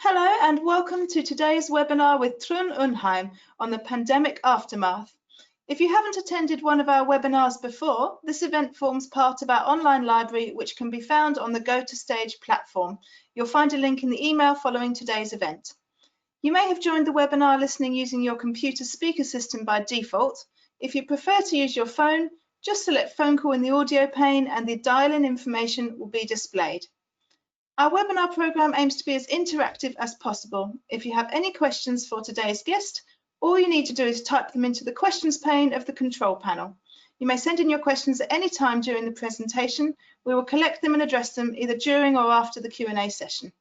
Hello and welcome to today's webinar with Trond Undheim on the pandemic aftermath. If you haven't attended one of our webinars before, this event forms part of our online library, which can be found on the Go to Stage platform. You'll find a link in the email following today's event. You may have joined the webinar listening using your computer speaker system by default. If you prefer to use your phone, just select phone call in the audio pane and the dial-in information will be displayed. Our webinar program aims to be as interactive as possible. If you have any questions for today's guest, all you need to do is type them into the questions pane of the control panel. You may send in your questions at any time during the presentation. We will collect them and address them either during or after the Q&A session.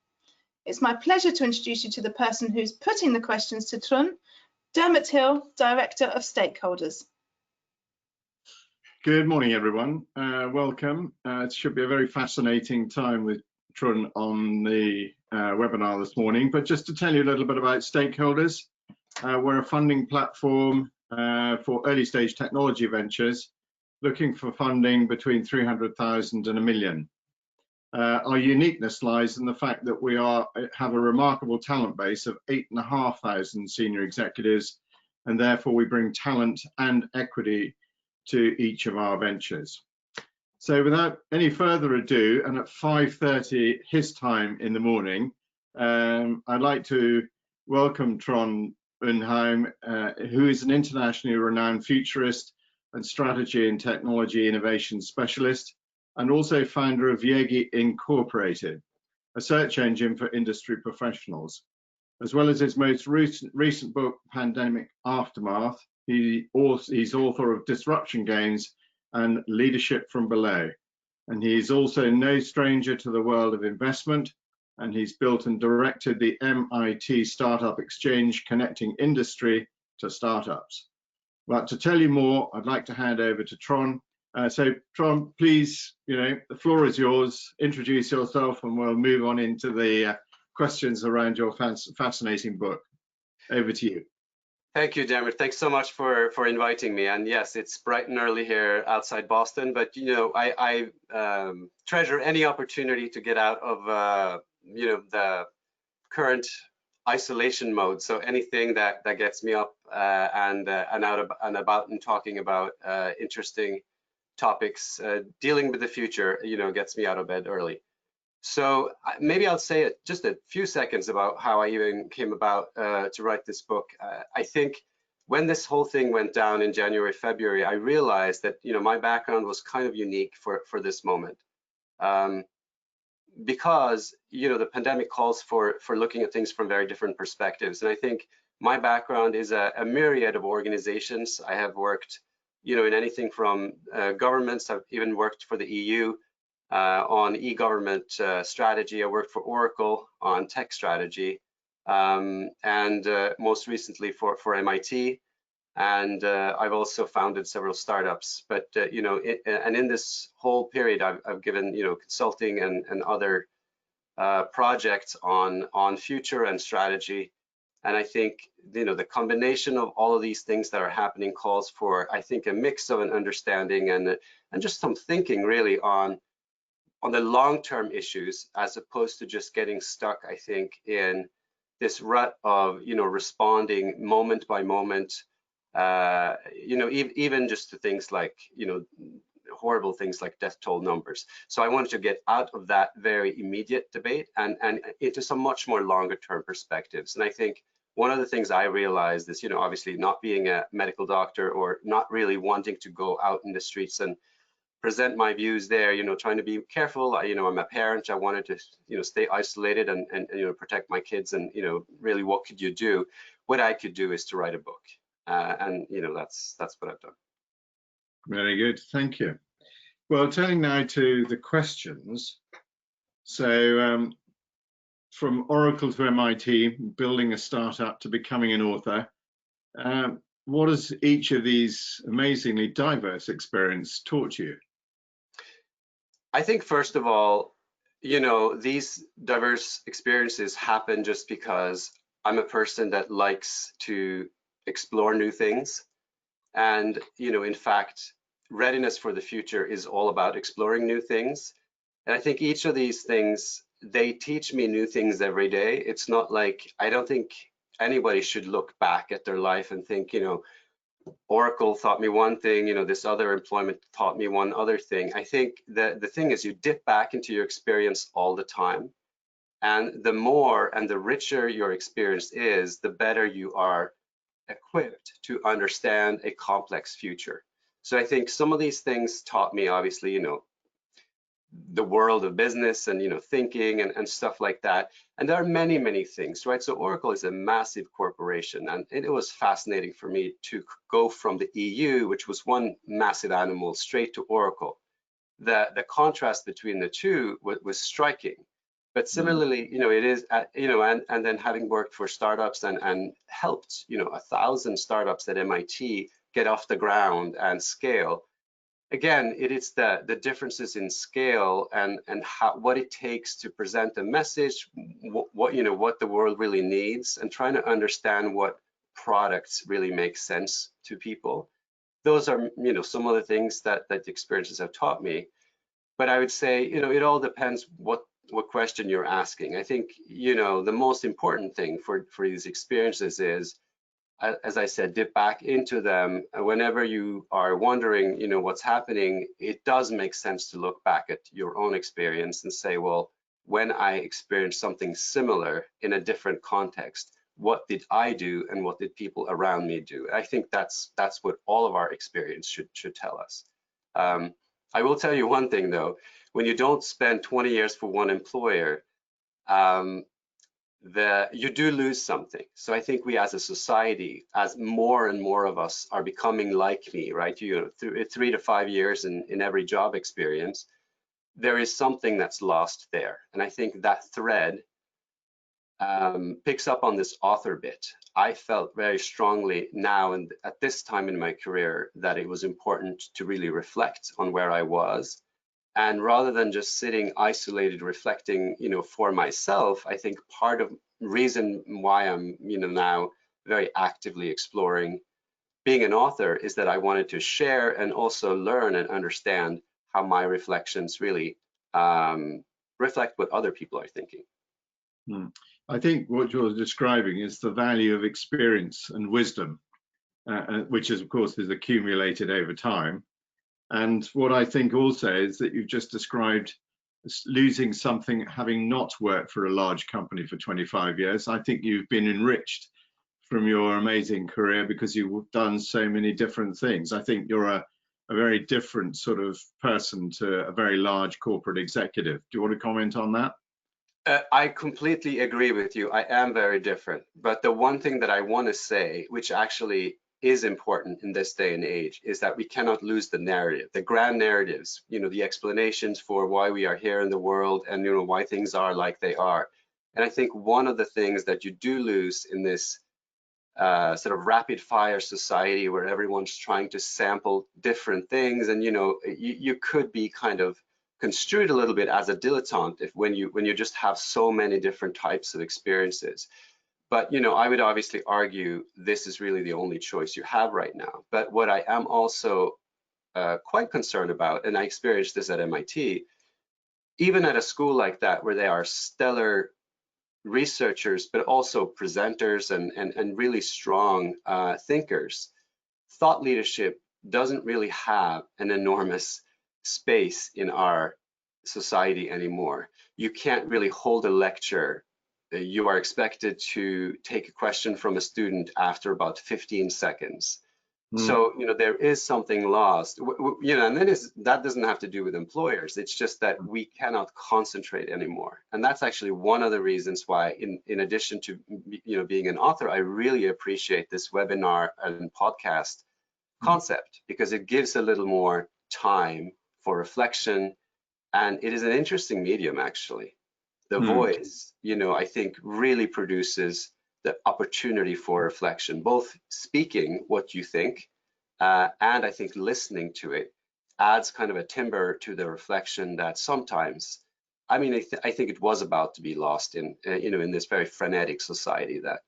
It's my pleasure to introduce you to the person who's putting the questions to Trond, Dermot Hill, Director of Stakeholderz. Good morning, everyone. Welcome. It should be a very fascinating time with Trond on the webinar this morning. But just to tell you a little bit about Stakeholderz, we're a funding platform for early stage technology ventures, looking for funding between 300,000 and $1 million. Our uniqueness lies in the fact that we have a remarkable talent base of 8,500 senior executives, and therefore we bring talent and equity to each of our ventures. So without any further ado, and at 5:30 his time in the morning, I'd like to welcome Trond Undheim, who is an internationally renowned futurist and strategy and technology innovation specialist, and also founder of Yegii Incorporated, a search engine for industry professionals. As well as his most recent book, Pandemic Aftermath, he's author of Disruption Games and Leadership from Below. And he's also no stranger to the world of investment, and he's built and directed the MIT Startup Exchange, connecting industry to startups. But to tell you more, I'd like to hand over to Trond. So Trond, please, the floor is yours. Introduce yourself and we'll move on into the questions around your fascinating book. Over to you. Thank you, Dermot. Thanks so much for inviting me. And yes, it's bright and early here outside Boston, but I treasure any opportunity to get out of the current isolation mode. So anything that gets me up and out and about and talking about interesting topics dealing with the future, gets me out of bed early. So maybe I'll say just a few seconds about how I even came about to write this book. I think when this whole thing went down in January, February, I realized that my background was kind of unique for this moment, because the pandemic calls for looking at things from very different perspectives. And I think my background is a myriad of organizations. I have worked in anything from governments. I've even worked for the EU. On e-government strategy. I worked for Oracle on tech strategy, and most recently for MIT. And I've also founded several startups. But and in this whole period, I've given consulting and other projects on future and strategy. And I think the combination of all of these things that are happening calls for, I think, a mix of an understanding and just some thinking really on the long-term issues, as opposed to just getting stuck, I think, in this rut of, responding moment by moment, even just to things like, horrible things like death toll numbers. So I wanted to get out of that very immediate debate and into some much more longer-term perspectives. And I think one of the things I realized is, obviously not being a medical doctor or not really wanting to go out in the streets and present my views there, trying to be careful. I'm a parent. I wanted to, stay isolated and protect my kids. And, really, what could you do? What I could do is to write a book. And, that's what I've done. Very good. Thank you. Well, turning now to the questions. So from Oracle to MIT, building a startup to becoming an author. What has each of these amazingly diverse experiences taught you? I think, first of all, these diverse experiences happen just because I'm a person that likes to explore new things. And, in fact, readiness for the future is all about exploring new things. And I think each of these things they teach me new things every day. It's not like, I don't think anybody should look back at their life and think, you know, Oracle taught me one thing, you know, this other employment taught me one other thing. I think that the thing is you dip back into your experience all the time. And the more and the richer your experience is, the better you are equipped to understand a complex future. So I think some of these things taught me, obviously, you know, the world of business and, you know, thinking and stuff like that. And there are many, many things, right? So Oracle is a massive corporation, and it was fascinating for me to go from the EU, which was one massive animal, straight to Oracle. The contrast between the two was striking. But similarly, you know, it is, you know, and then having worked for startups and helped, you know, 1,000 startups at MIT get off the ground and scale. Again, it is the differences in scale and what it takes to present a message, what you know, what the world really needs, and trying to understand what products really make sense to people. Those are, you know, some of the things that the experiences have taught me. But I would say, you know, it all depends what question you're asking. I think, you know, the most important thing for these experiences is, as I said, dip back into them. Whenever you are wondering, you know, what's happening, it does make sense to look back at your own experience and say, well, when I experienced something similar in a different context, what did I do and what did people around me do? I think that's what all of our experience should tell us. I will tell you one thing though, when you don't spend 20 years for one employer, you do lose something. So I think we as a society, as more and more of us are becoming like me, right? You know, through 3 to 5 years in every job experience, there is something that's lost there. And I think that thread picks up on this author bit. I felt very strongly now and at this time in my career that it was important to really reflect on where I was. And rather than just sitting isolated, reflecting, you know, for myself, I think part of reason why I'm, you know, now very actively exploring being an author is that I wanted to share and also learn and understand how my reflections really reflect what other people are thinking. I think what you're describing is the value of experience and wisdom, which is, of course, is accumulated over time. And what I think also is that you've just described losing something, having not worked for a large company for 25 years. I think you've been enriched from your amazing career because you've done so many different things. I think you're a very different sort of person to a very large corporate executive. Do you want to comment on that? I completely agree with you. I am very different. But the one thing that I want to say, which actually is important in this day and age, is that we cannot lose the narrative, the grand narratives, you know, the explanations for why we are here in the world and, you know, why things are like they are. And I think one of the things that you do lose in this sort of rapid fire society where everyone's trying to sample different things, and, you know, you could be kind of construed a little bit as a dilettante if when you just have so many different types of experiences. But, you know, I would obviously argue this is really the only choice you have right now. But what I am also quite concerned about, and I experienced this at MIT, even at a school like that where they are stellar researchers, but also presenters and really strong thinkers, thought leadership doesn't really have an enormous space in our society anymore. You can't really hold a lecture. You are expected to take a question from a student after about 15 seconds. So, you know, there is something lost, you know, and that doesn't have to do with employers. It's just that we cannot concentrate anymore. And that's actually one of the reasons why, in addition to, you know, being an author, I really appreciate this webinar and podcast concept, because it gives a little more time for reflection. And it is an interesting medium, actually. The voice, you know, I think really produces the opportunity for reflection, both speaking what you think and I think listening to it adds kind of a timbre to the reflection that sometimes, I mean, I think it was about to be lost in, you know, in this very frenetic society that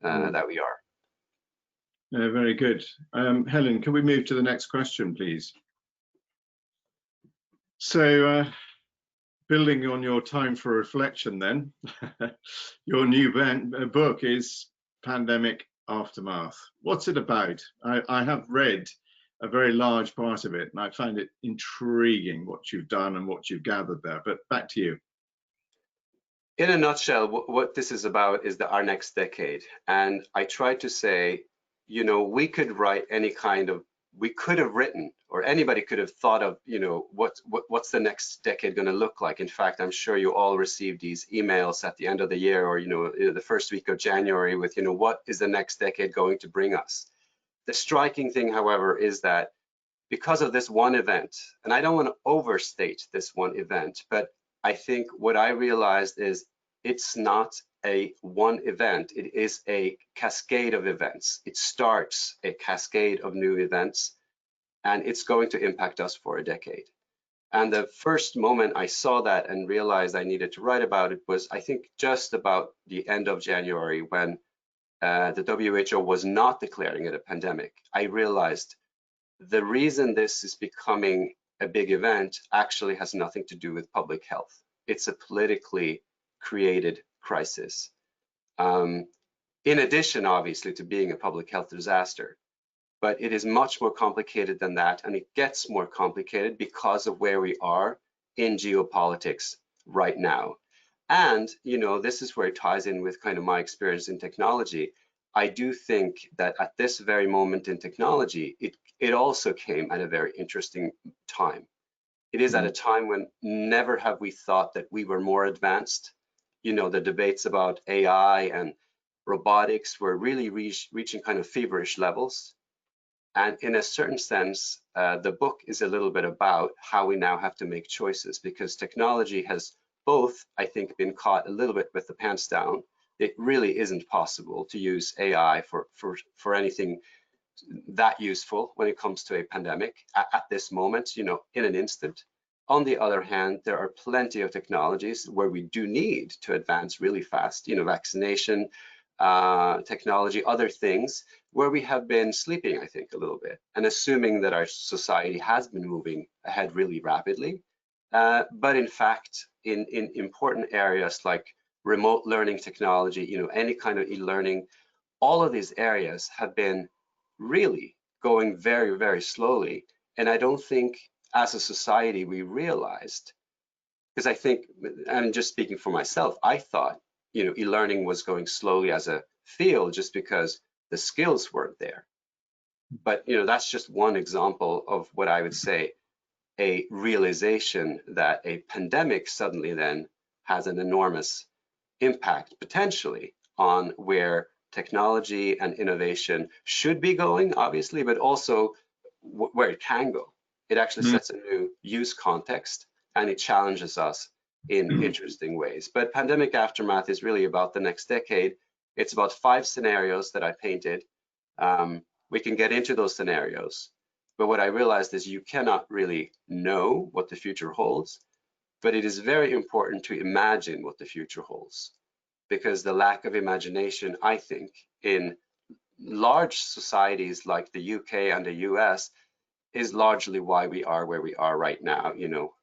that we are. Very good. Helen, can we move to the next question, please? So building on your time for reflection then, your new book is Pandemic Aftermath. What's it about? I have read a very large part of it, and I find it intriguing what you've done and what you've gathered there, but back to you. In a nutshell, what this is about is our next decade. And I try to say, you know, we could write any kind of, we could have written, or anybody could have thought of, you know, what's the next decade going to look like. In fact, I'm sure you all received these emails at the end of the year, or, you know, the first week of January with, you know, what is the next decade going to bring us? The striking thing, however, is that because of this one event, and I don't want to overstate this one event, but I think what I realized is it's not a one event, it is a cascade of events. It starts a cascade of new events, and it's going to impact us for a decade. And the first moment I saw that and realized I needed to write about it was, I think, just about the end of January, when the WHO was not declaring it a pandemic. I realized the reason this is becoming a big event actually has nothing to do with public health. It's a politically created crisis. In addition, obviously, to being a public health disaster, but it is much more complicated than that, and it gets more complicated because of where we are in geopolitics right now. And, you know, this is where it ties in with kind of my experience in technology. I do think that at this very moment in technology, it also came at a very interesting time. It is at a time when never have we thought that we were more advanced. You know, the debates about AI and robotics were really reaching kind of feverish levels. And in a certain sense, the book is a little bit about how we now have to make choices, because technology has both, I think, been caught a little bit with the pants down. It really isn't possible to use AI for anything that useful when it comes to a pandemic at this moment, you know, in an instant. On the other hand, there are plenty of technologies where we do need to advance really fast, you know, vaccination, technology, other things where we have been sleeping, I think, a little bit, and assuming that our society has been moving ahead really rapidly. But in fact, in important areas like remote learning technology, you know, any kind of e-learning, all of these areas have been really going very, very slowly. And I don't think as a society we realized, because I think, I'm just speaking for myself, I thought, you know, e-learning was going slowly as a field just because the skills weren't there. But, you know, that's just one example of what I would say, a realization that a pandemic suddenly then has an enormous impact potentially on where technology and innovation should be going, obviously, but also where it can go. It actually sets a new use context, and it challenges us in interesting ways. But Pandemic Aftermath is really about the next decade. It's about 5 scenarios that I painted. We can get into those scenarios, but what I realized is you cannot really know what the future holds, but it is very important to imagine what the future holds, because the lack of imagination, I think, in large societies like the UK and the US is largely why we are where we are right now, you know,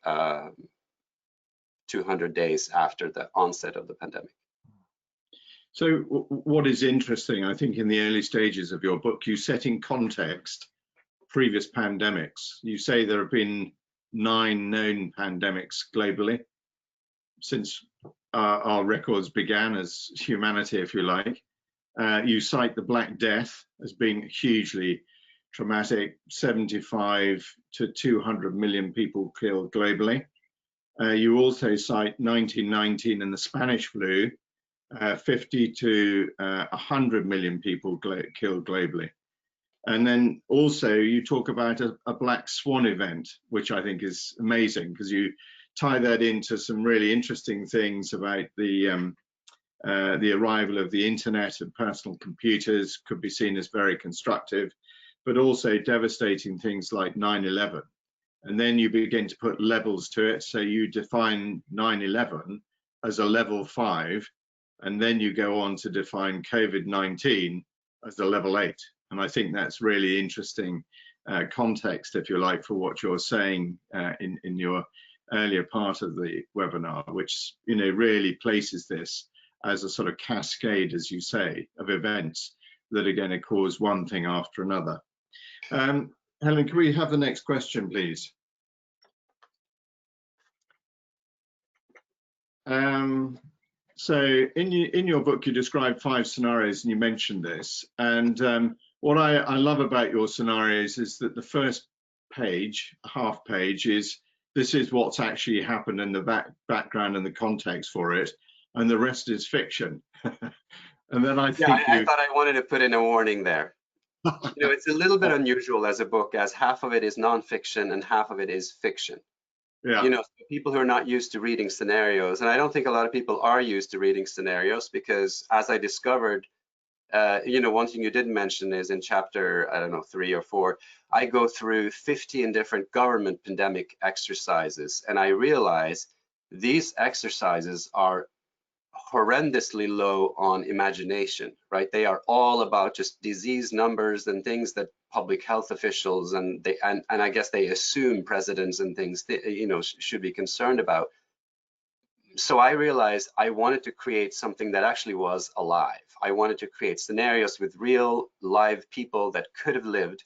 200 days after the onset of the pandemic. So what is interesting, I think, in the early stages of your book, you set in context previous pandemics. You say there have been 9 known pandemics globally since our records began as humanity, if you like. You cite the Black Death as being hugely traumatic, 75 to 200 million people killed globally. You also cite 1919 and the Spanish flu, 50 to 100 million people killed globally. And then also you talk about a black swan event, which I think is amazing, because you tie that into some really interesting things about the arrival of the internet and personal computers could be seen as very constructive, but also devastating things like 9/11. And then you begin to put levels to it. So you define 9/11 as a level 5, and then you go on to define COVID-19 as a level 8. And I think that's really interesting context, if you like, for what you're saying in your earlier part of the webinar, which really places this as a sort of cascade, as you say, of events that are going to cause one thing after another. Helen, can we have the next question, please? So in your book, you describe 5 scenarios, and you mentioned this. And what I love about your scenarios is that the first page, half page, is this is what's actually happened in the background and the context for it, and the rest is fiction. And then I think I thought I wanted to put in a warning there. It's a little bit unusual as a book, as half of it is nonfiction and half of it is fiction. Yeah. People who are not used to reading scenarios, and I don't think a lot of people are used to reading scenarios, because as I discovered, one thing you didn't mention is in chapter, I don't know, 3 or 4, I go through 15 different government pandemic exercises, and I realize these exercises are horrendously low on imagination, right? They are all about just disease numbers and things that public health officials and I guess they assume presidents and things should be concerned about. So I realized I wanted to create something that actually was alive. I wanted to create scenarios with real live people that could have lived,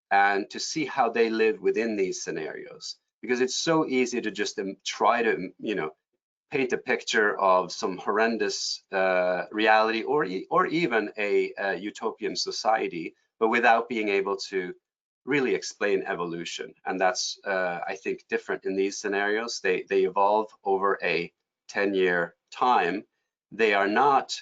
and to see how they live within these scenarios, because it's so easy to just try to paint a picture of some horrendous reality or even a utopian society, but without being able to really explain evolution. And that's, I think, different in these scenarios. They evolve over a 10-year time. They are not,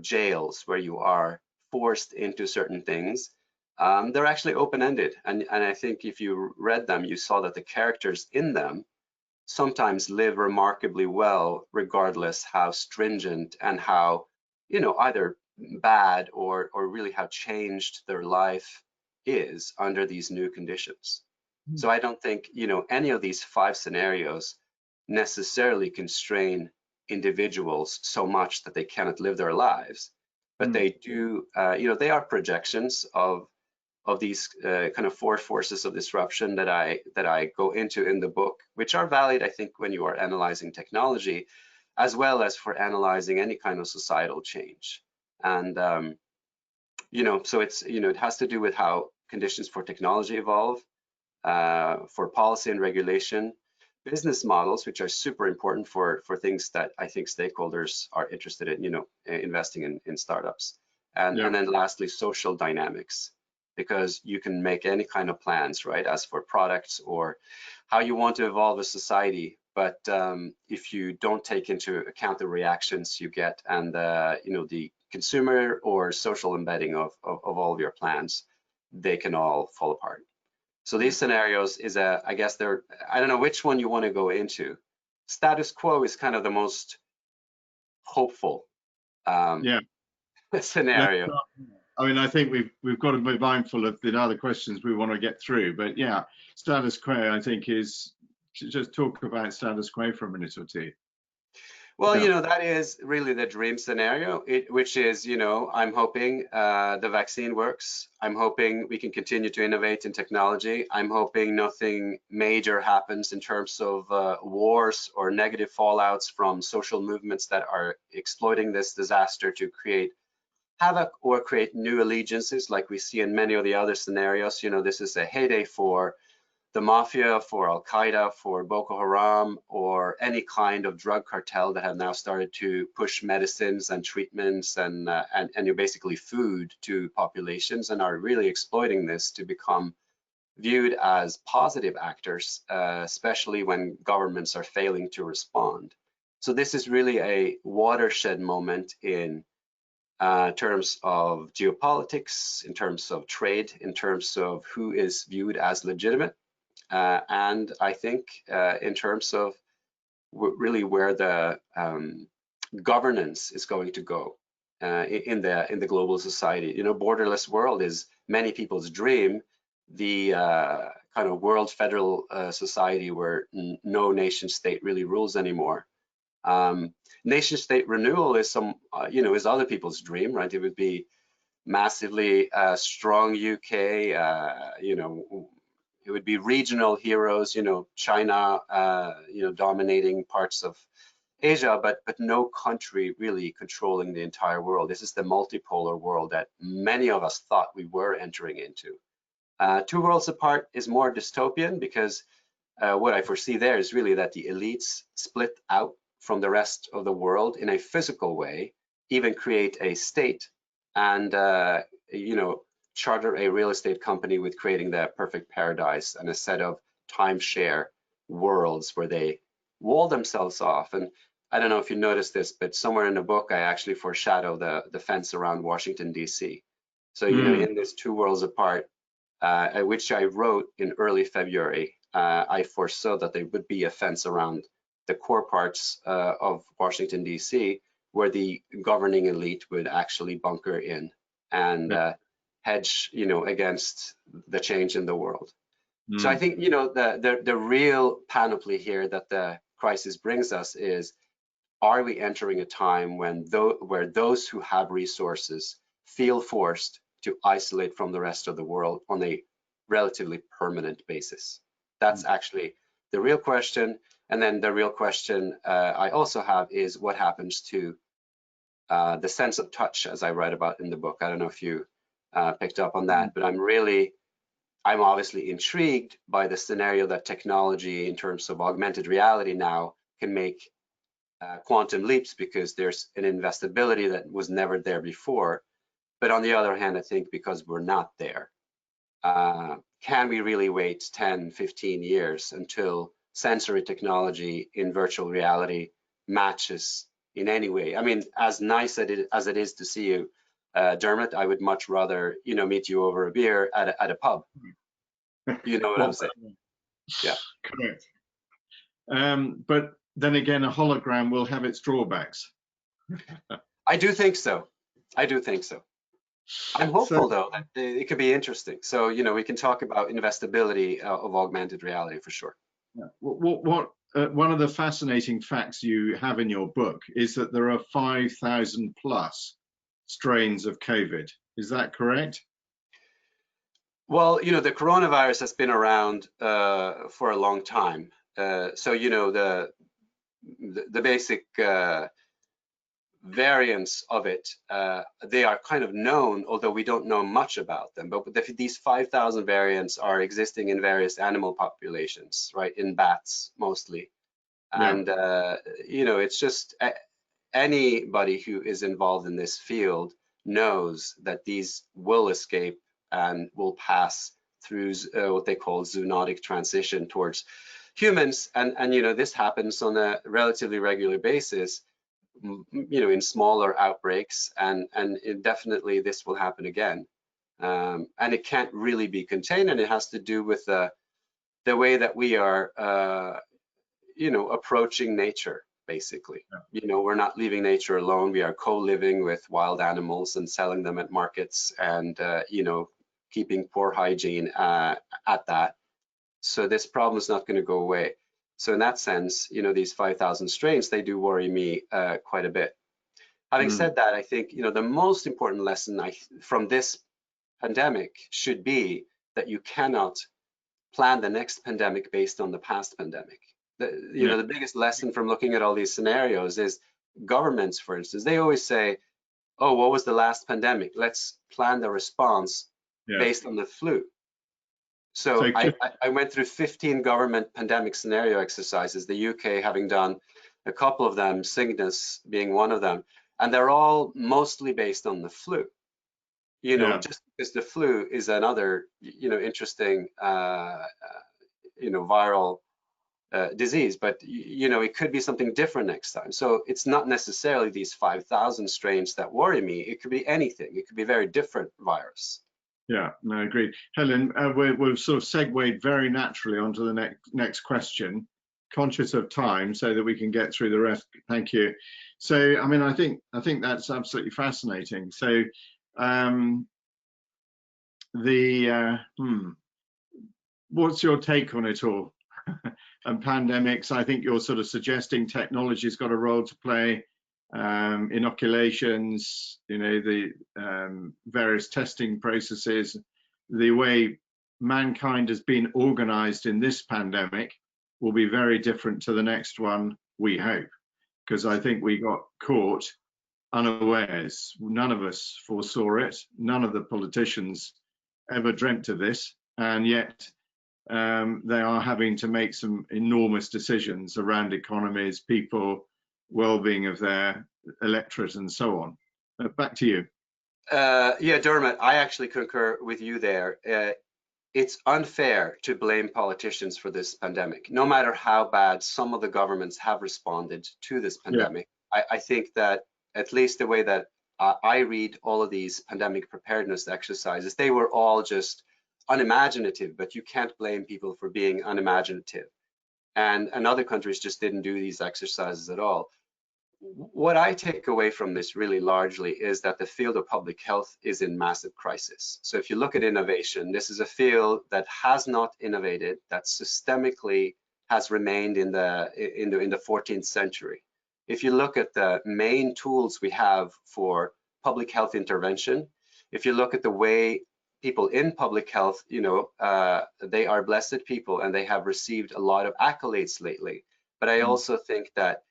jails where you are forced into certain things. They're actually open-ended. And I think if you read them, you saw that the characters in them sometimes live remarkably well, regardless how stringent and how, either bad or really how changed their life is under these new conditions. So I don't think, any of these 5 scenarios necessarily constrain individuals so much that they cannot live their lives, but they do, they are projections of these kind of 4 forces of disruption that I go into in the book, which are valid, I think, when you are analyzing technology, as well as for analyzing any kind of societal change. And so it's it has to do with how conditions for technology evolve, for policy and regulation, business models, which are super important for things that I think stakeholders are interested in, investing in startups, and then lastly, social dynamics. Because you can make any kind of plans, right, as for products or how you want to evolve a society. But if you don't take into account the reactions you get and the consumer or social embedding of all of your plans, they can all fall apart. So these scenarios is I guess I don't know which one you want to go into. Status quo is kind of the most hopeful scenario. I mean, I think we've got to be mindful of the other questions we want to get through, but yeah, status quo, I think, is just talk about status quo for a minute or two. Well, that is really the dream scenario, which is, I'm hoping the vaccine works. I'm hoping we can continue to innovate in technology. I'm hoping nothing major happens in terms of wars or negative fallouts from social movements that are exploiting this disaster to create havoc or create new allegiances like we see in many of the other scenarios. This is a heyday for the mafia, for Al-Qaeda, for Boko Haram, or any kind of drug cartel that have now started to push medicines and treatments and basically food to populations, and are really exploiting this to become viewed as positive actors, especially when governments are failing to respond. So this is really a watershed moment in terms of geopolitics, in terms of trade, in terms of who is viewed as legitimate, and I think in terms of really where the governance is going to go in the global society. Borderless world is many people's dream. The kind of world federal society where no nation state really rules anymore. Nation state renewal is is other people's dream, right? It would be massively strong UK, it would be regional heroes, China, dominating parts of Asia, but no country really controlling the entire world. This is the multipolar world that many of us thought we were entering into. Two worlds apart is more dystopian, because what I foresee there is really that the elites split out from the rest of the world in a physical way, even create a state, and charter a real estate company with creating the perfect paradise and a set of timeshare worlds where they wall themselves off. And I don't know if you noticed this, but somewhere in the book I actually foreshadow the fence around Washington, D.C. So in this two worlds apart, which I wrote in early February, I foresaw that there would be a fence around the core parts of Washington, D.C., where the governing elite would actually bunker in and hedge, against the change in the world. So I think, the real panoply here that the crisis brings us is, are we entering a time where those who have resources feel forced to isolate from the rest of the world on a relatively permanent basis? That's actually the real question. And then the real question I also have is, what happens to the sense of touch, as I write about in the book? I don't know if you picked up on that, but I'm obviously intrigued by the scenario that technology in terms of augmented reality now can make quantum leaps, because there's an investability that was never there before. But on the other hand, I think because we're not there, can we really wait 10, 15 years until sensory technology in virtual reality matches in any way? I mean, as nice as it is to see you, Dermot, I would much rather, meet you over a beer at a pub. You know what I'm saying? Yeah. Correct. But then again, a hologram will have its drawbacks. I do think so. I'm hopeful, though, that it could be interesting. So, we can talk about investability of augmented reality for sure. Yeah. One of the fascinating facts you have in your book is that there are 5,000 plus strains of COVID. Is that correct? Well, the coronavirus has been around for a long time. So, the basic variants of it, they are kind of known, although we don't know much about them. But these 5,000 variants are existing in various animal populations, right? In bats mostly. Yeah. And, it's just anybody who is involved in this field knows that these will escape and will pass through what they call zoonotic transition towards humans. And this happens on a relatively regular basis, in smaller outbreaks, and definitely this will happen again. And it can't really be contained, and it has to do with the way that we are, approaching nature, basically. Yeah. We're not leaving nature alone. We are co-living with wild animals and selling them at markets, and, keeping poor hygiene at that. So this problem is not going to go away. So in that sense, these 5,000 strains, they do worry me quite a bit. Having said that, I think, the most important lesson from this pandemic should be that you cannot plan the next pandemic based on the past pandemic. The biggest lesson from looking at all these scenarios is governments, for instance, they always say, oh, what was the last pandemic? Let's plan the response based on the flu. So I went through 15 government pandemic scenario exercises, the UK having done a couple of them, Cygnus being one of them, and they're all mostly based on the flu. Just because the flu is another, interesting, viral disease, but it could be something different next time. So it's not necessarily these 5,000 strains that worry me. It could be anything. It could be a very different virus. Yeah, no, agreed. Helen, we've sort of segued very naturally onto the next question, conscious of time, so that we can get through the rest. Thank you. So, I mean, I think that's absolutely fascinating. So, what's your take on it all? And pandemics, I think you're sort of suggesting technology's got a role to play. Inoculations, the various testing processes, the way mankind has been organized in this pandemic will be very different to the next one, we hope, because I think we got caught unawares. None of us foresaw it. None of the politicians ever dreamt of this, and yet they are having to make some enormous decisions around economies, people, well-being of their electorate, and so on. Back to you. Yeah, Dermot, I actually concur with you there. It's unfair to blame politicians for this pandemic, no matter how bad some of the governments have responded to this pandemic. Yeah. I think that at least the way that I read all of these pandemic preparedness exercises, they were all just unimaginative, but you can't blame people for being unimaginative. And other countries just didn't do these exercises at all. What I take away from this really largely is that the field of public health is in massive crisis. So if you look at innovation, this is a field that has not innovated, that systemically has remained in the 14th century. If you look at the main tools we have for public health intervention, if you look at the way people in public health, you know, they are blessed people and they have received a lot of accolades lately. But I also think that,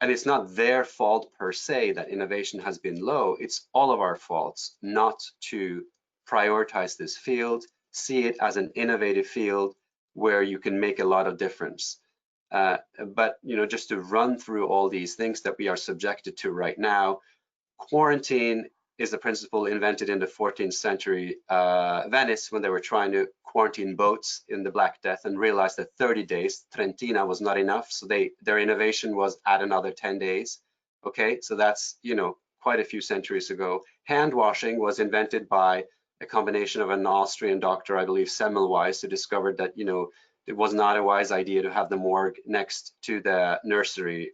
and it's not their fault per se that innovation has been low, it's all of our faults not to prioritize this field, see it as an innovative field where you can make a lot of difference. But, you know, just to run through all these things that we are subjected to right now, quarantine is a principle invented in the 14th century Venice when they were trying to quarantine boats in the Black Death and realized that 30 days, Trentina, was not enough. So their innovation was add another 10 days. Okay, so that's, you know, quite a few centuries ago. Hand washing was invented by a combination of an Austrian doctor, I believe Semmelweis, who discovered that, you know, it was not a wise idea to have the morgue next to the nursery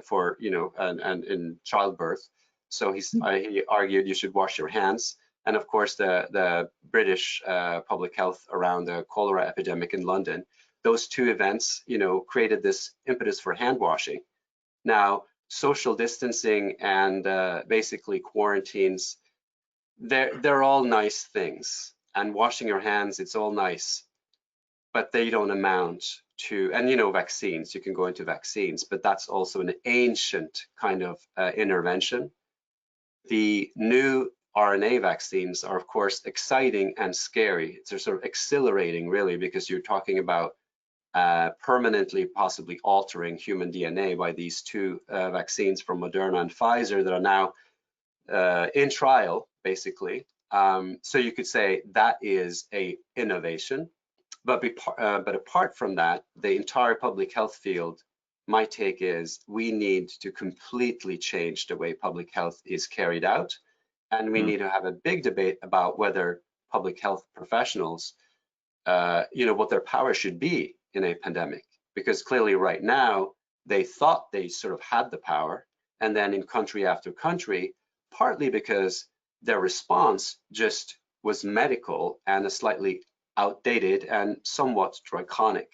for, you know, and in childbirth. So he argued you should wash your hands. And of course, the British public health around the cholera epidemic in London, those two events, you know, created this impetus for hand washing. Now, social distancing and basically quarantines, they're all nice things. And washing your hands, it's all nice, but they don't amount to, and you know, vaccines, you can go into vaccines, but that's also an ancient kind of intervention. The new RNA vaccines are, of course, exciting and scary. They're sort of exhilarating, really, because you're talking about permanently, possibly altering human DNA by these two vaccines from Moderna and Pfizer that are now in trial, basically. So you could say that is a innovation. But apart from that, the entire public health field, my take is we need to completely change the way public health is carried out. And we need to have a big debate about whether public health professionals, you know, what their power should be in a pandemic. Because clearly right now, they thought they sort of had the power. And then in country after country, partly because their response just was medical and a slightly outdated and somewhat draconic.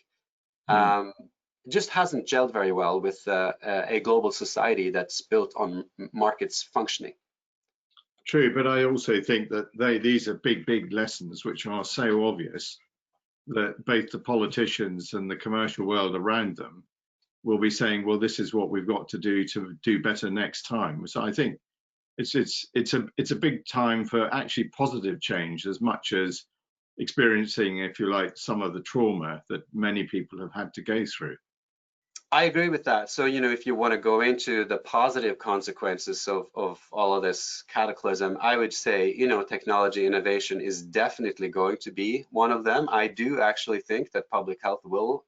It just hasn't gelled very well with a global society that's built on markets functioning. True, but I also think that these are big lessons which are so obvious that both the politicians and the commercial world around them will be saying, well, this is what we've got to do better next time. So I think it's a big time for actually positive change as much as experiencing, if you like, some of the trauma that many people have had to go through. I agree with that. So, you know, if you want to go into the positive consequences of all of this cataclysm, I would say, you know, technology innovation is definitely going to be one of them. I do actually think that public health will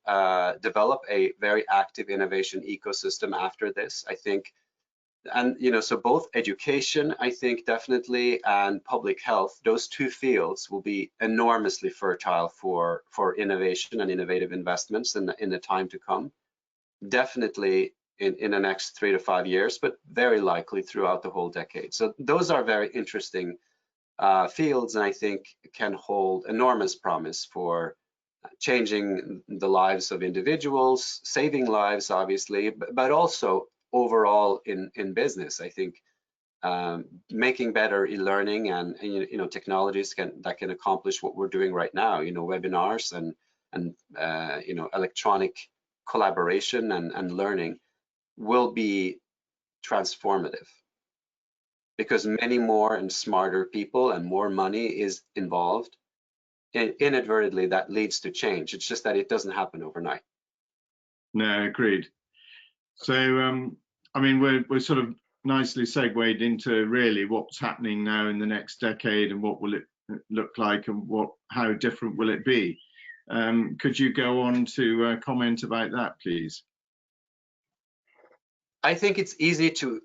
develop a very active innovation ecosystem after this. I think, and, you know, so both education, I think definitely, and public health, those two fields will be enormously fertile for innovation and innovative investments in the time to come. Definitely in the next 3 to 5 years, but very likely throughout the whole decade. So those are very interesting fields, and I think can hold enormous promise for changing the lives of individuals, saving lives, obviously, but also overall in business. I think making better e-learning and technologies that can accomplish what we're doing right now, webinars and electronic collaboration and learning will be transformative, because many more and smarter people and more money is involved. And inadvertently, that leads to change. It's just that it doesn't happen overnight. No, agreed. So, I mean, we're sort of nicely segued into really what's happening now in the next decade, and what will it look like, and how different will it be? Could you go on to comment about that, please? I think it's easy to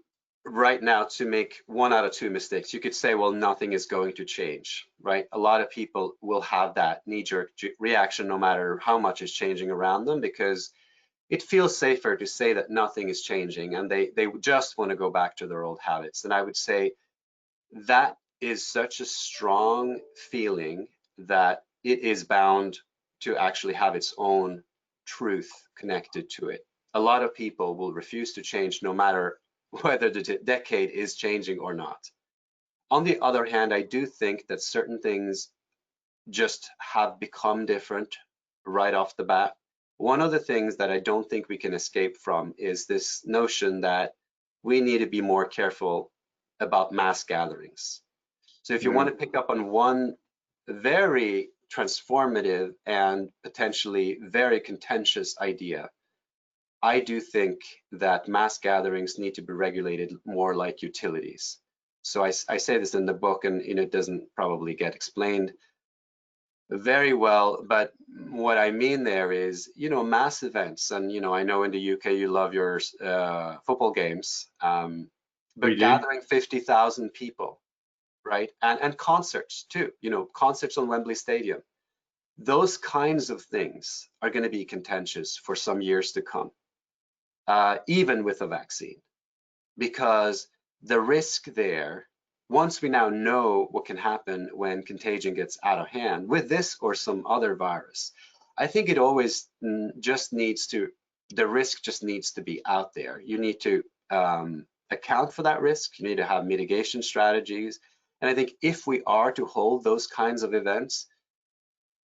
right now to make one out of two mistakes. You could say, well, nothing is going to change, right? A lot of people will have that knee-jerk reaction no matter how much is changing around them, because it feels safer to say that nothing is changing and they just want to go back to their old habits. And I would say that is such a strong feeling that it is bound to actually have its own truth connected to it. A lot of people will refuse to change no matter whether the decade is changing or not. On the other hand, I do think that certain things just have become different right off the bat. One of the things that I don't think we can escape from is this notion that we need to be more careful about mass gatherings. So if you want to pick up on one very transformative and potentially very contentious idea, I do think that mass gatherings need to be regulated more like utilities. So I say this in the book, and it doesn't probably get explained very well, but what I mean there is, mass events, and I know in the UK you love your football games, but gathering 50,000 people, right? And concerts too, concerts on Wembley Stadium. Those kinds of things are going to be contentious for some years to come, even with a vaccine, because the risk there, once we now know what can happen when contagion gets out of hand with this or some other virus, I think it always just needs to, the risk just needs to be out there. You need to account for that risk. You need to have mitigation strategies. And I think if we are to hold those kinds of events,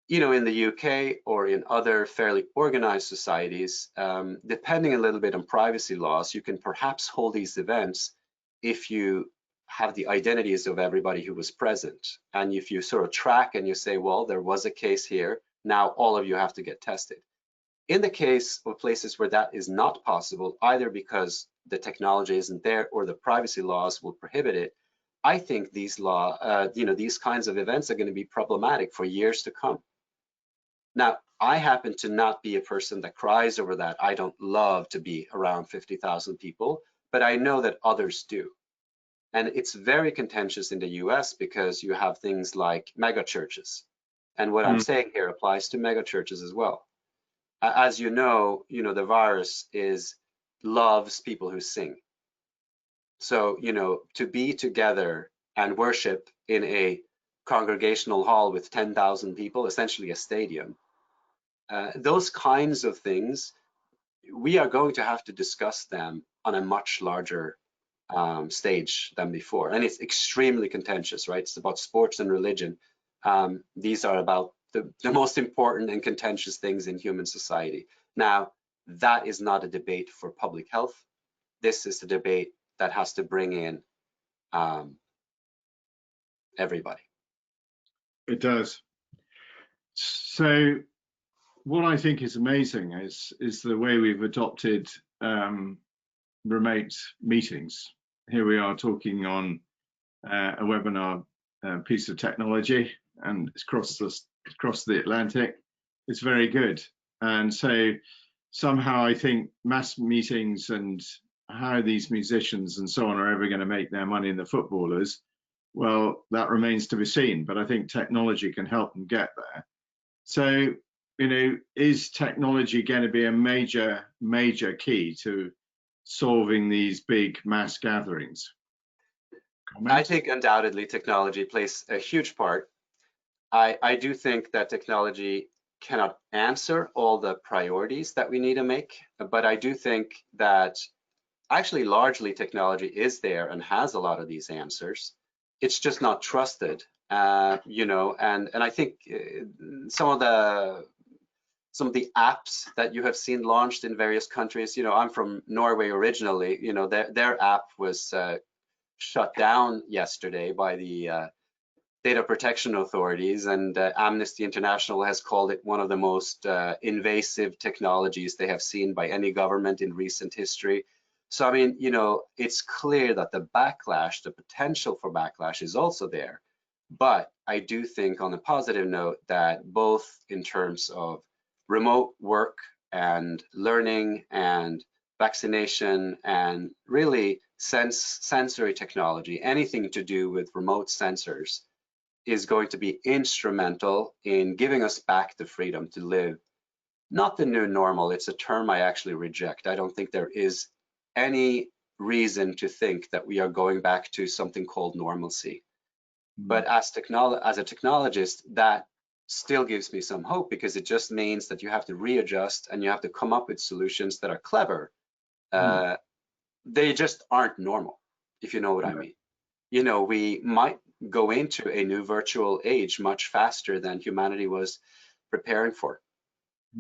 in the UK or in other fairly organized societies, depending a little bit on privacy laws, you can perhaps hold these events if you have the identities of everybody who was present. And if you sort of track and you say, well, there was a case here, now all of you have to get tested. In the case of places where that is not possible, either because the technology isn't there or the privacy laws will prohibit it, I think these these kinds of events are going to be problematic for years to come. Now, I happen to not be a person that cries over that. I don't love to be around 50,000 people, but I know that others do. And it's very contentious in the US because you have things like mega churches. And what I'm saying here applies to mega churches as well. As you know, the virus loves people who sing. So, to be together and worship in a congregational hall with 10,000 people, essentially a stadium, those kinds of things, we are going to have to discuss them on a much larger stage than before. And it's extremely contentious, right? It's about sports and religion. These are about the most important and contentious things in human society. Now, that is not a debate for public health. This is a debate that has to bring in everybody. It does. So what I think is amazing is the way we've adopted remote meetings. Here we are talking on a webinar piece of technology, and it's across the Atlantic. It's very good. And so somehow I think mass meetings and how these musicians and so on are ever going to make their money, in the footballers, well, that remains to be seen. But I think technology can help them get there. So, is technology going to be a major key to solving these big mass gatherings? Comment? I think undoubtedly technology plays a huge part. I do think that technology cannot answer all the priorities that we need to make, but I do think that actually largely technology is there and has a lot of these answers. It's just not trusted, you know, and I think some of the apps that you have seen launched in various countries, you know, I'm from Norway originally, you know, their app was shut down yesterday by the data protection authorities, and Amnesty International has called it one of the most invasive technologies they have seen by any government in recent history. So, I mean, you know, it's clear that the backlash, the potential for backlash is also there. But I do think on a positive note that both in terms of remote work and learning and vaccination and really sensory technology, anything to do with remote sensors, is going to be instrumental in giving us back the freedom to live. Not the new normal, it's a term I actually reject. I don't think there is any reason to think that we are going back to something called normalcy. But as a technologist, that still gives me some hope, because it just means that you have to readjust and you have to come up with solutions that are clever. They just aren't normal, if you know what I mean. You know, we might go into a new virtual age much faster than humanity was preparing for.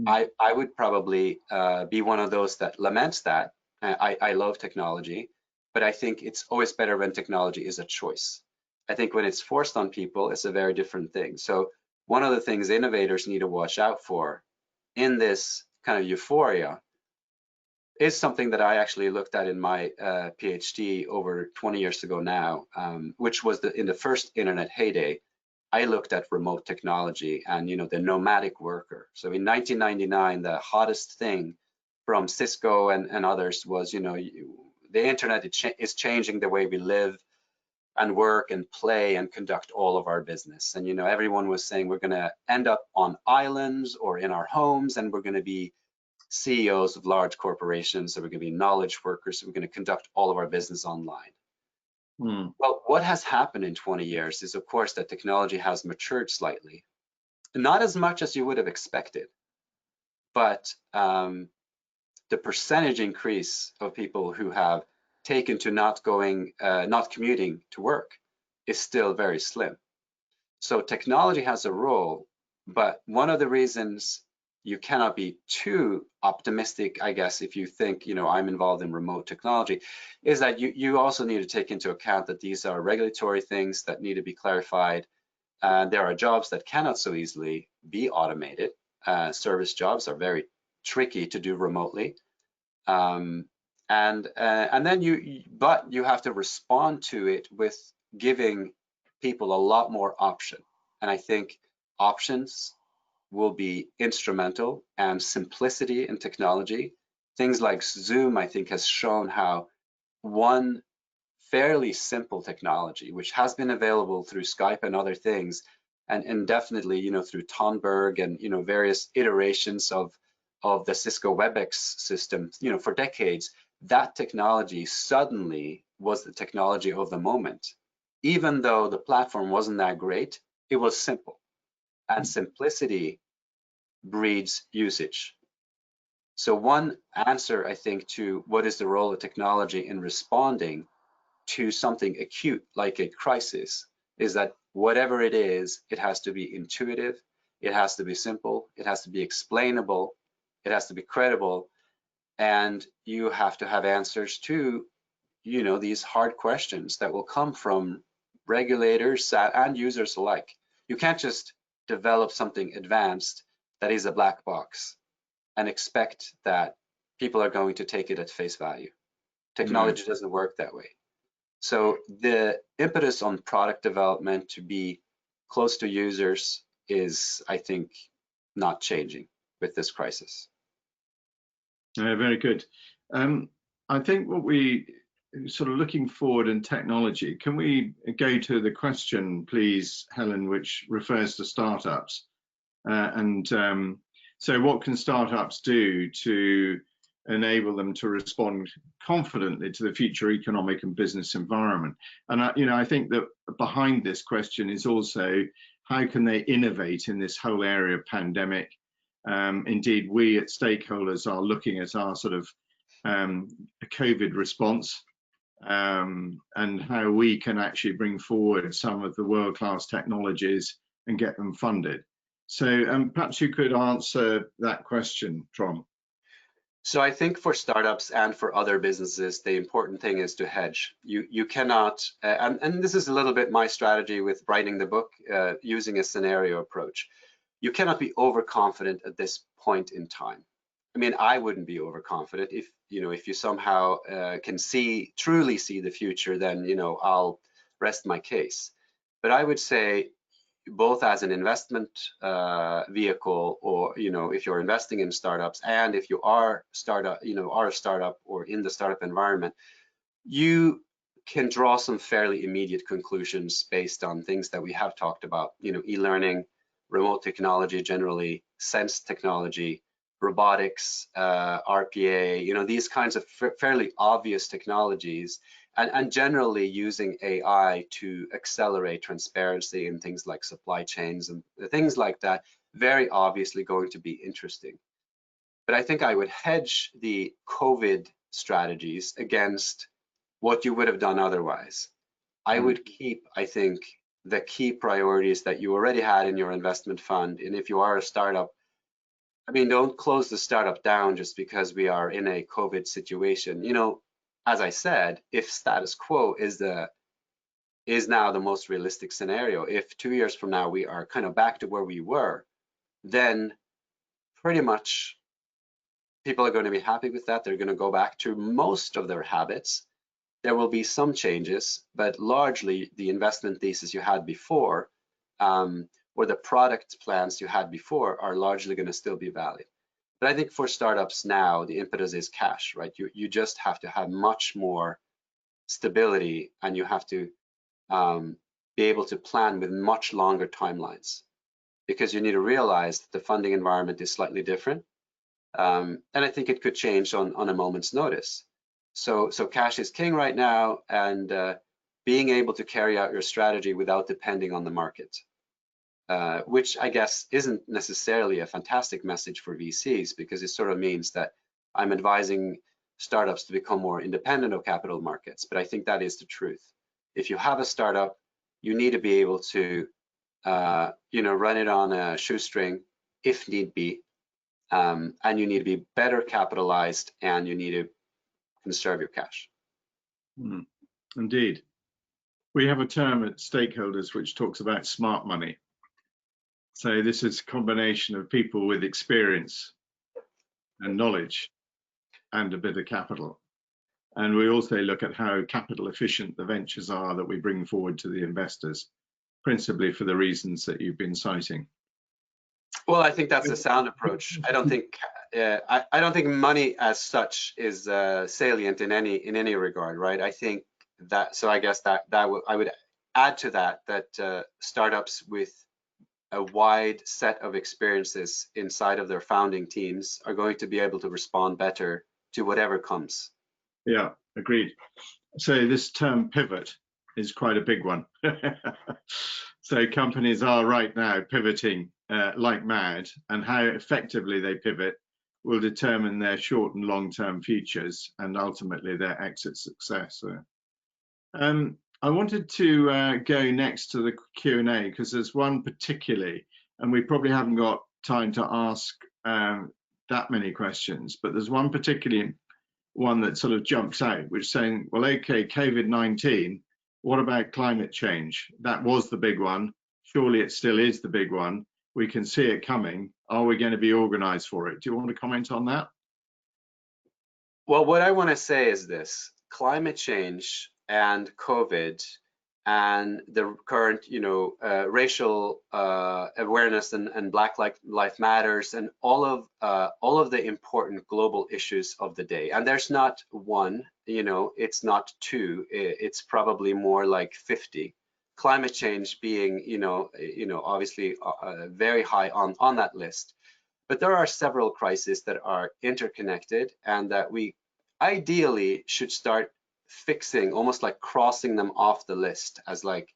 I would probably be one of those that laments that. I love technology, but I think it's always better when technology is a choice. I think when it's forced on people, it's a very different thing. So one of the things innovators need to watch out for in this kind of euphoria is something that I actually looked at in my PhD over 20 years ago now, which was in the first internet heyday. I looked at remote technology and, you know, the nomadic worker. So in 1999, the hottest thing from Cisco and others was, you know, the internet is changing the way we live and work and play and conduct all of our business. And, you know, everyone was saying we're going to end up on islands or in our homes, and we're going to be CEOs of large corporations, so we're going to be knowledge workers, so we're going to conduct all of our business online. Well, what has happened in 20 years is, of course, that technology has matured slightly. Not as much as you would have expected, but the percentage increase of people who have taken to not commuting to work is still very slim. So technology has a role, but one of the reasons you cannot be too optimistic, I guess, if you think, you know, I'm involved in remote technology, is that you also need to take into account that these are regulatory things that need to be clarified. There are jobs that cannot so easily be automated. Service jobs are very tricky to do remotely. And then you have to respond to it with giving people a lot more option. And I think options will be instrumental, and simplicity in technology. Things like Zoom, I think, has shown how one fairly simple technology, which has been available through Skype and other things, and definitely, you know, through Tonberg and, you know, various iterations of the Cisco WebEx system, you know, for decades, that technology suddenly was the technology of the moment. Even though the platform wasn't that great, it was simple. And simplicity breeds usage. So one answer, I think, to what is the role of technology in responding to something acute like a crisis is that whatever it is, it has to be intuitive, it has to be simple, it has to be explainable, it has to be credible, and you have to have answers to, you know, these hard questions that will come from regulators and users alike. You can't just develop something advanced that is a black box and expect that people are going to take it at face value. Technology doesn't work that way. So the impetus on product development to be close to users is, I think, not changing with this crisis. Very good. I think what we sort of looking forward in technology, can we go to the question, please, Helen, which refers to startups? So what can startups do to enable them to respond confidently to the future economic and business environment? And I think that behind this question is also, how can they innovate in this whole area of pandemic? Indeed, we at Stakeholderz are looking at our sort of a COVID response, and how we can actually bring forward some of the world-class technologies and get them funded. So perhaps you could answer that question, Trond. So I think for startups and for other businesses, the important thing is to hedge. You cannot, and this is a little bit my strategy with writing the book, using a scenario approach. You cannot be overconfident at this point in time. I mean, I wouldn't be overconfident. If you somehow can truly see the future, then I'll rest my case. But I would say, both as an investment vehicle, or if you're investing in startups, and if you are a startup or in the startup environment, you can draw some fairly immediate conclusions based on things that we have talked about, e-learning, remote technology generally, sense technology, robotics, RPA, these kinds of fairly obvious technologies, and generally using AI to accelerate transparency in things like supply chains and things like that, very obviously going to be interesting. But I think I would hedge the COVID strategies against what you would have done otherwise. I would keep, I think, the key priorities that you already had in your investment fund. And if you are a startup, I mean, don't close the startup down just because we are in a COVID situation. As I said, if status quo is now the most realistic scenario, if 2 years from now we are kind of back to where we were, then pretty much people are going to be happy with that. They're going to go back to most of their habits. There will be some changes, but largely the investment thesis you had before, or the product plans you had before, are largely going to still be valid. But I think for startups now, the impetus is cash, right? You just have to have much more stability, and you have to be able to plan with much longer timelines, because you need to realize that the funding environment is slightly different. And I think it could change on a moment's notice. So cash is king right now, and being able to carry out your strategy without depending on the market. Which I guess isn't necessarily a fantastic message for VCs, because it sort of means that I'm advising startups to become more independent of capital markets. But I think that is the truth. If you have a startup, you need to be able to, run it on a shoestring if need be, and you need to be better capitalized, and you need to conserve your cash. Indeed. We have a term at Stakeholderz which talks about smart money. So this is a combination of people with experience and knowledge and a bit of capital. And we also look at how capital efficient the ventures are that we bring forward to the investors, principally for the reasons that you've been citing. Well, I think that's a sound approach. I don't think I don't think money as such is salient in any regard, right? I think that, so I guess that I would add to that startups with a wide set of experiences inside of their founding teams are going to be able to respond better to whatever comes. Yeah, agreed. So this term pivot is quite a big one. So companies are right now pivoting like mad, and how effectively they pivot will determine their short and long-term futures and ultimately their exit success. So, I wanted to go next to the Q&A, because there's one particularly, and we probably haven't got time to ask that many questions, but there's one particularly one that sort of jumps out, which is saying, well, okay, COVID-19, what about climate change? That was the big one. Surely it still is the big one. We can see it coming. Are we going to be organized for it? Do you want to comment on that? Well, what I want to say is this: climate change and COVID and the current, racial awareness and Black Lives Matters and all of the important global issues of the day. And there's not one, it's not two, it's probably more like 50. Climate change being, obviously very high on that list. But there are several crises that are interconnected and that we ideally should start fixing, almost like crossing them off the list as like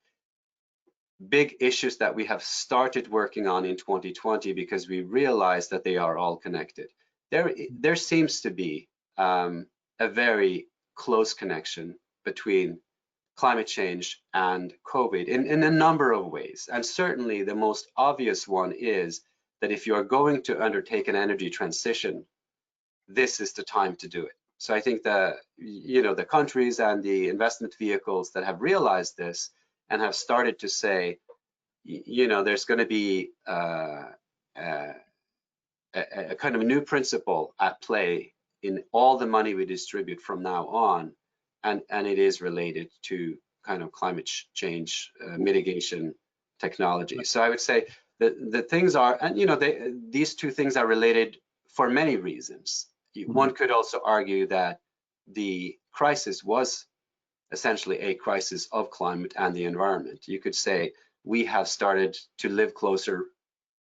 big issues that we have started working on in 2020, because we realize that they are all connected. There seems to be a very close connection between climate change and COVID in a number of ways. And certainly the most obvious one is that if you are going to undertake an energy transition, this is the time to do it. So I think that, you know, the countries and the investment vehicles that have realized this and have started to say, you know, there's going to be a kind of a new principle at play in all the money we distribute from now on, and it is related to kind of climate change mitigation technology. So I would say that the things are, and you know, these two things are related for many reasons. One could also argue that the crisis was essentially a crisis of climate and the environment. You could say we have started to live closer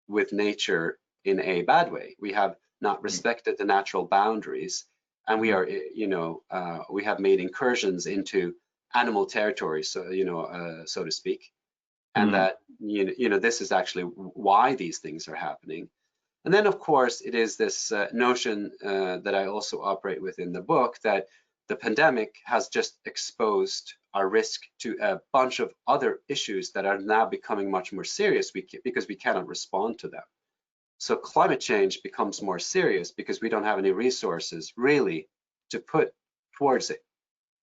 with nature in a bad way. We have not respected the natural boundaries, and we are, you know, we have made incursions into animal territory, so you know, so to speak, and that you know, this is actually why these things are happening. And then, of course, it is this notion that I also operate with in the book, that the pandemic has just exposed our risk to a bunch of other issues that are now becoming much more serious because we cannot respond to them. So climate change becomes more serious because we don't have any resources really to put towards it.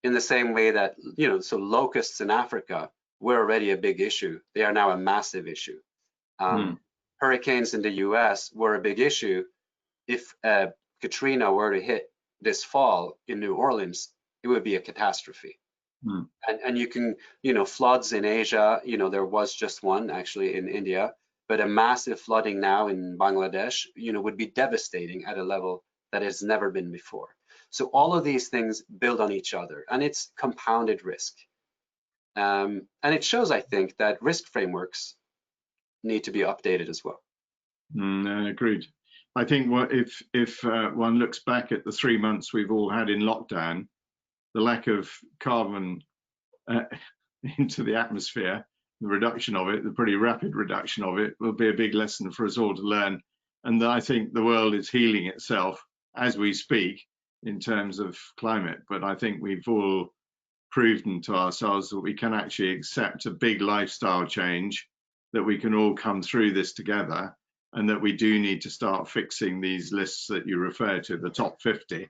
In the same way that, you know, so locusts in Africa were already a big issue. They are now a massive issue. Hurricanes in the US were a big issue. If Katrina were to hit this fall in New Orleans, it would be a catastrophe. And you can, you know, floods in Asia, you know, there was just one actually in India, but a massive flooding now in Bangladesh, you know, would be devastating at a level that has never been before. So all of these things build on each other, and it's compounded risk. And it shows, I think, that risk frameworks need to be updated as well. Agreed. I think if one looks back at the 3 months we've all had in lockdown, the lack of carbon into the atmosphere, the reduction of it, the pretty rapid reduction of it, will be a big lesson for us all to learn. And I think the world is healing itself as we speak in terms of climate. But I think we've all proven to ourselves that we can actually accept a big lifestyle change, that we can all come through this together, and that we do need to start fixing these lists that you refer to, the top 50,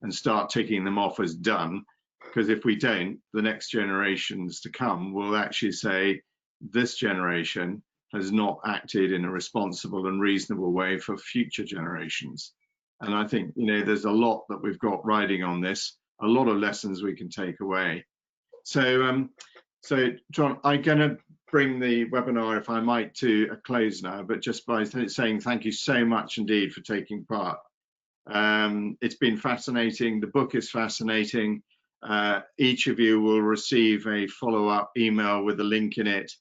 and start ticking them off as done. Because if we don't, the next generations to come will actually say, this generation has not acted in a responsible and reasonable way for future generations. And I think, you know, there's a lot that we've got riding on this, a lot of lessons we can take away. So, Trond, I'm going to bring the webinar, if I might, to a close now, but just by saying thank you so much indeed for taking part. It's been fascinating. The book is fascinating. Each of you will receive a follow-up email with a link in it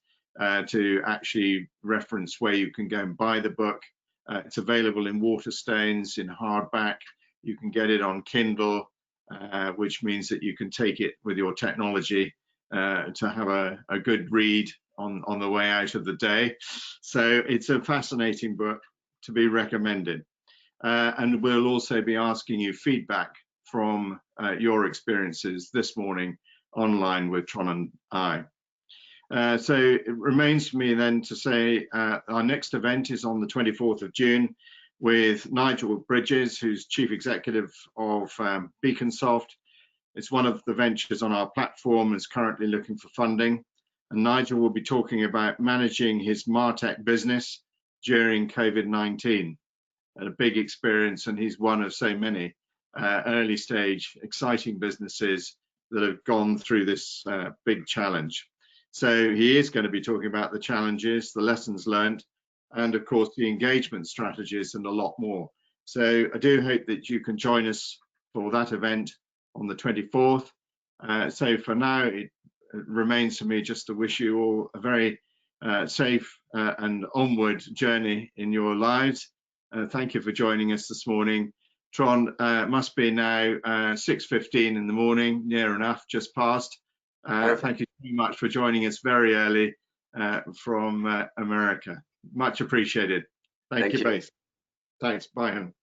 to actually reference where you can go and buy the book. It's available in Waterstones, in hardback. You can get it on Kindle, which means that you can take it with your technology to have a good read on the way out of the day. So it's a fascinating book to be recommended. And we'll also be asking you feedback from your experiences this morning online with Trond and I. So it remains for me then to say our next event is on the 24th of June with Nigel Bridges, who's Chief Executive of Beaconsoft. It's one of the ventures on our platform, is currently looking for funding. And Nigel will be talking about managing his MarTech business during COVID-19. A big experience, and he's one of so many early stage exciting businesses that have gone through this big challenge. So he is going to be talking about the challenges, the lessons learned, and of course the engagement strategies and a lot more. So I do hope that you can join us for that event on the 24th. So for now, it remains for me just to wish you all a very safe and onward journey in your lives. Thank you for joining us this morning. Trond, must be now 6:15 in the morning, near enough, just past. Thank you so much for joining us very early from America. Much appreciated. Thank you both. Thanks. Bye, Hun.